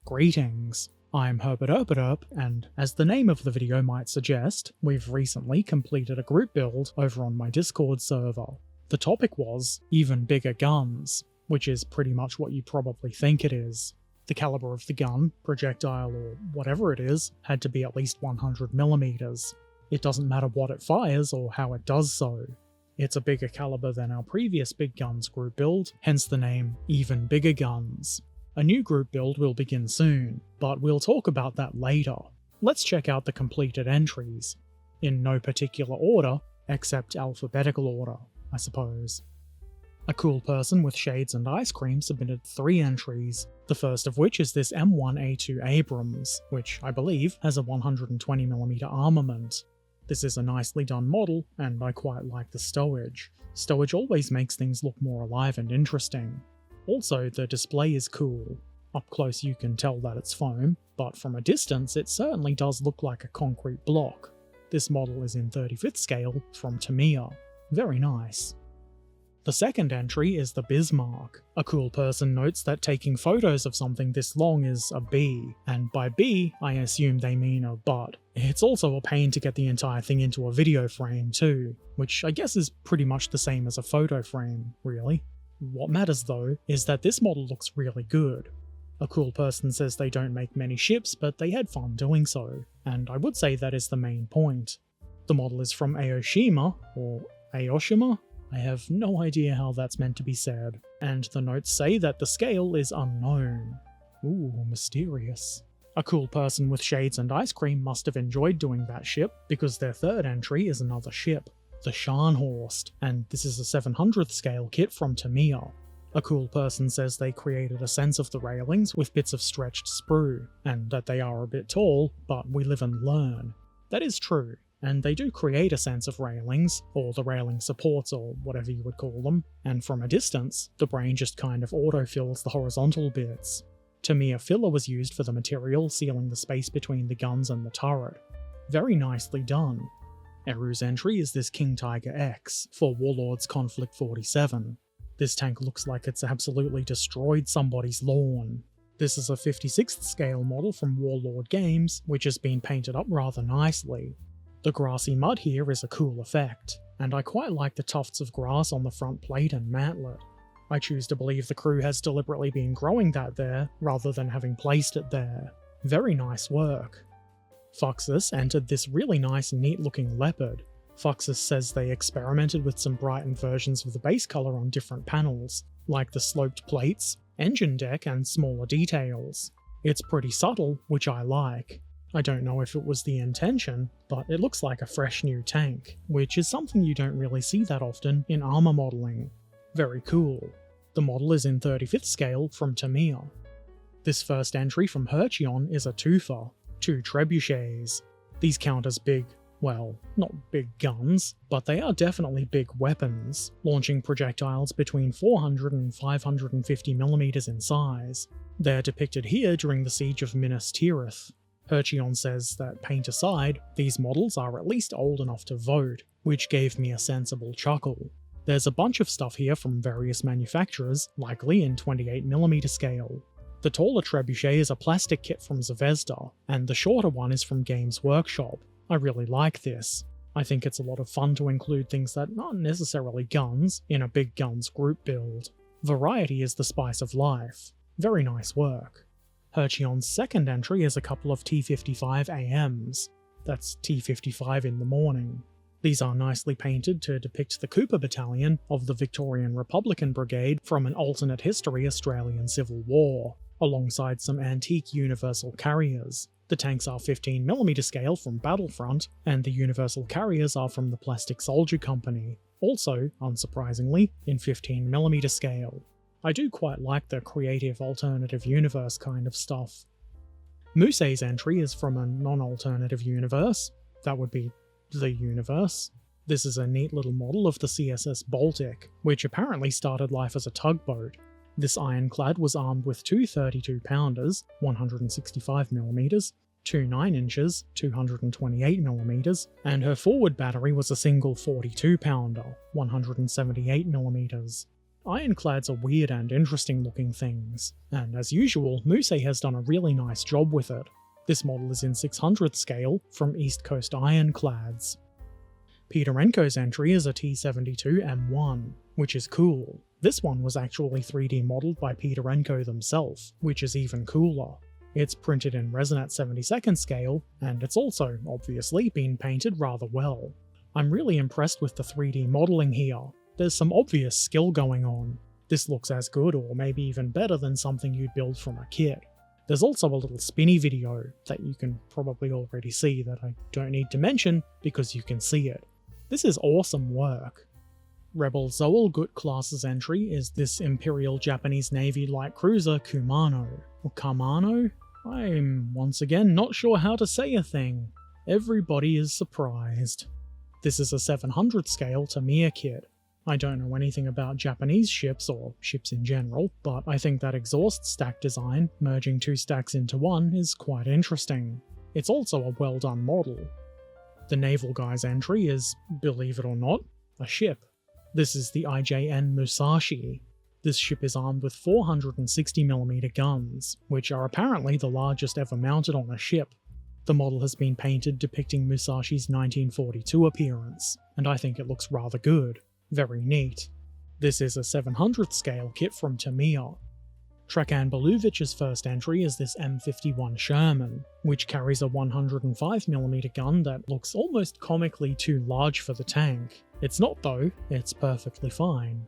Greetings, I'm Herbert Erpaderp, and as the name of the video might suggest, we've recently completed a group build over on my Discord server. The topic was even bigger guns, which is pretty much what you probably think it is. The caliber of the gun, projectile, or whatever it is, had to be at least 100mm. It doesn't matter what it fires or how it does so. It's a bigger caliber than our previous Big Guns group build, hence the name Even Bigger Guns. A new group build will begin soon, but we'll talk about that later. Let's check out the completed entries. In no particular order, except alphabetical order, I suppose. A cool person with shades and ice cream submitted 3 entries, the first of which is this M1A2 Abrams, which I believe has a 120mm armament. This is a nicely done model, and I quite like the stowage. Stowage always makes things look more alive and interesting. Also, the display is cool. Up close you can tell that it's foam, but from a distance it certainly does look like a concrete block. This model is in 35th scale from Tamiya. Very nice. The second entry is the Bismarck. A cool person notes that taking photos of something this long is a B, and by B, I assume they mean a butt. It's also a pain to get the entire thing into a video frame too, which I guess is pretty much the same as a photo frame, really. What matters though, is that this model looks really good. A cool person says they don't make many ships, but they had fun doing so, and I would say that is the main point. The model is from Aoshima, or Aoshima? I have no idea how that's meant to be said, and the notes say that the scale is unknown. Ooh, mysterious. A cool person with shades and ice cream must have enjoyed doing that ship, because their third entry is another ship, the Scharnhorst, and this is a 700th scale kit from Tamiya. A cool person says they created a sense of the railings with bits of stretched sprue, and that they are a bit tall, but we live and learn. That is true. And they do create a sense of railings, or the railing supports or whatever you would call them, and from a distance, the brain just kind of autofills the horizontal bits. Tamiya filler was used for the material sealing the space between the guns and the turret. Very nicely done. Eru's entry is this King Tiger X, for Warlords Conflict 47. This tank looks like it's absolutely destroyed somebody's lawn. This is a 56th scale model from Warlord Games, which has been painted up rather nicely. The grassy mud here is a cool effect, and I quite like the tufts of grass on the front plate and mantlet. I choose to believe the crew has deliberately been growing that there, rather than having placed it there. Very nice work. Fuxus entered this really nice neat looking leopard. Fuxus says they experimented with some brightened versions of the base colour on different panels, like the sloped plates, engine deck and smaller details. It's pretty subtle, which I like. I don't know if it was the intention, but it looks like a fresh new tank, which is something you don't really see that often in armour modelling. Very cool. The model is in 35th scale from Tamiya. This first entry from Herchion is a twofer, 2 trebuchets. These count as big, well, not big guns, but they are definitely big weapons, launching projectiles between 400 and 550mm in size. They're depicted here during the siege of Minas Tirith. Herchion says that, paint aside, these models are at least old enough to vote, which gave me a sensible chuckle. There's a bunch of stuff here from various manufacturers, likely in 28mm scale. The taller trebuchet is a plastic kit from Zvezda, and the shorter one is from Games Workshop. I really like this. I think it's a lot of fun to include things that aren't necessarily guns in a Big Guns group build. Variety is the spice of life. Very nice work. Herchion's second entry is a couple of T-55 AMs. That's T-55 in the morning. These are nicely painted to depict the Cooper Battalion of the Victorian Republican Brigade from an alternate history Australian Civil War, alongside some antique Universal carriers. The tanks are 15mm scale from Battlefront, and the Universal carriers are from the Plastic Soldier Company, also, unsurprisingly, in 15mm scale. I do quite like the creative alternative universe kind of stuff. Musei's entry is from a non-alternative universe. That would be the universe. This is a neat little model of the CSS Baltic, which apparently started life as a tugboat. This ironclad was armed with 2 32-pounders, 165mm, 2 9-inches, 228mm, and her forward battery was a single 42-pounder, 178mm. Ironclads are weird and interesting looking things, and as usual, Muse has done a really nice job with it. This model is in 600th scale from East Coast Ironclads. Peterenko's entry is a T-72M1, which is cool. This one was actually 3D modelled by Peterenko themselves, which is even cooler. It's printed in resin at 72nd scale, and it's also, obviously, been painted rather well. I'm really impressed with the 3D modelling here. There's some obvious skill going on. This looks as good or maybe even better than something you'd build from a kit. There's also a little spinny video that you can probably already see that I don't need to mention because you can see it. This is awesome work. Rebel Zoal Gut class's entry is this Imperial Japanese Navy light cruiser Kumano, or Kamano? I'm once again not sure how to say a thing. Everybody is surprised. This is a 700 scale Tamiya kit. I don't know anything about Japanese ships or ships in general, but I think that exhaust stack design, merging two stacks into one, is quite interesting. It's also a well done model. The naval guy's entry is, believe it or not, a ship. This is the IJN Musashi. This ship is armed with 460mm guns, which are apparently the largest ever mounted on a ship. The model has been painted depicting Musashi's 1942 appearance, and I think it looks rather good. Very neat. This is a 700th scale kit from Tamiya. Trekan Belovich's first entry is this M51 Sherman, which carries a 105mm gun that looks almost comically too large for the tank. It's not though, it's perfectly fine.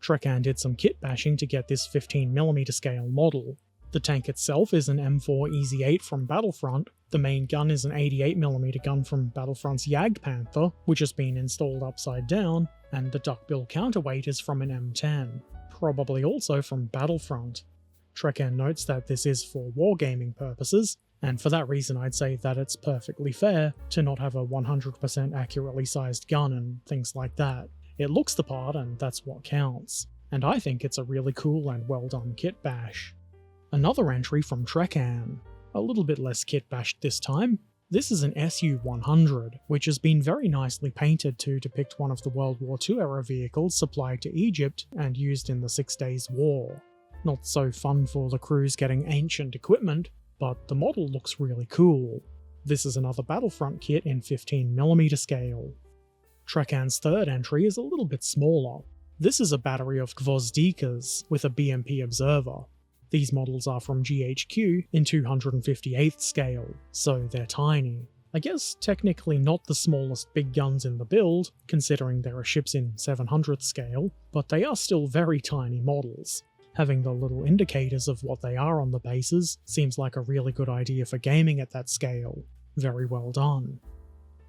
Trekan did some kit bashing to get this 15mm scale model. The tank itself is an M4 Easy 8 from Battlefront, the main gun is an 88mm gun from Battlefront's Jagdpanther, which has been installed upside down, and the duckbill counterweight is from an M10, probably also from Battlefront. Trekan notes that this is for wargaming purposes, and for that reason I'd say that it's perfectly fair to not have a 100% accurately sized gun and things like that. It looks the part and that's what counts, and I think it's a really cool and well done kit bash. Another entry from Trekan, a little bit less kit bashed this time. This is an Su-100, which has been very nicely painted to depict one of the World War II era vehicles supplied to Egypt and used in the 6 Days War. Not so fun for the crews getting ancient equipment, but the model looks really cool. This is another Battlefront kit in 15mm scale. Trekan's third entry is a little bit smaller. This is a battery of Gvozdikas with a BMP observer. These models are from GHQ in 258th scale, so they're tiny. I guess technically not the smallest big guns in the build, considering there are ships in 700th scale, but they are still very tiny models. Having the little indicators of what they are on the bases seems like a really good idea for gaming at that scale. Very well done.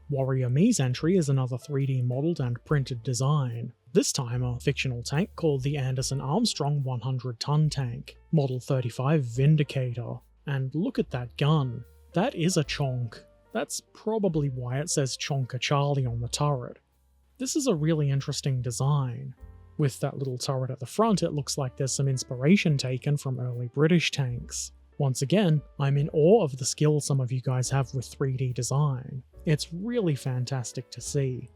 Warrior Me's entry is another 3D modelled and printed design, this time a fictional tank called the Anderson Armstrong 100-ton tank, Model 35 Vindicator. And look at that gun. That is a chonk. That's probably why it says Chonka Charlie on the turret. This is a really interesting design. With that little turret at the front, it looks like there's some inspiration taken from early British tanks. Once again, I'm in awe of the skill some of you guys have with 3D design. It's really fantastic to see.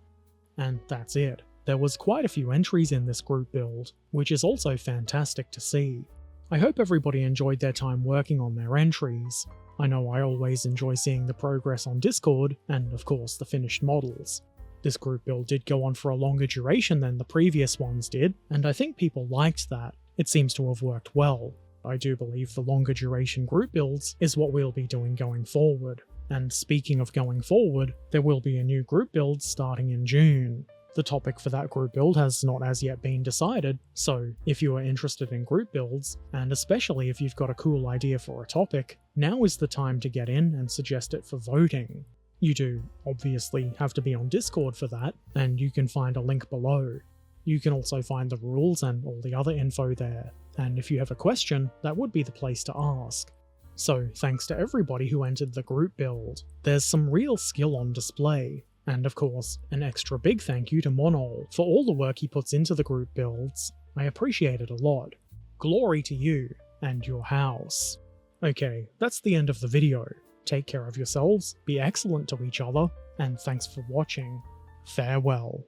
And that's it. There was quite a few entries in this group build, which is also fantastic to see. I hope everybody enjoyed their time working on their entries. I know I always enjoy seeing the progress on Discord, and of course the finished models. This group build did go on for a longer duration than the previous ones did, and I think people liked that. It seems to have worked well. I do believe the longer duration group builds is what we'll be doing going forward. And speaking of going forward, there will be a new group build starting in June. The topic for that group build has not as yet been decided, so if you are interested in group builds, and especially if you've got a cool idea for a topic, now is the time to get in and suggest it for voting. You do obviously have to be on Discord for that, and you can find a link below. You can also find the rules and all the other info there, and if you have a question, that would be the place to ask. So thanks to everybody who entered the group build. There's some real skill on display. And of course, an extra big thank you to Monol for all the work he puts into the group builds. I appreciate it a lot. Glory to you and your house. Okay, that's the end of the video. Take care of yourselves, be excellent to each other, and thanks for watching. Farewell.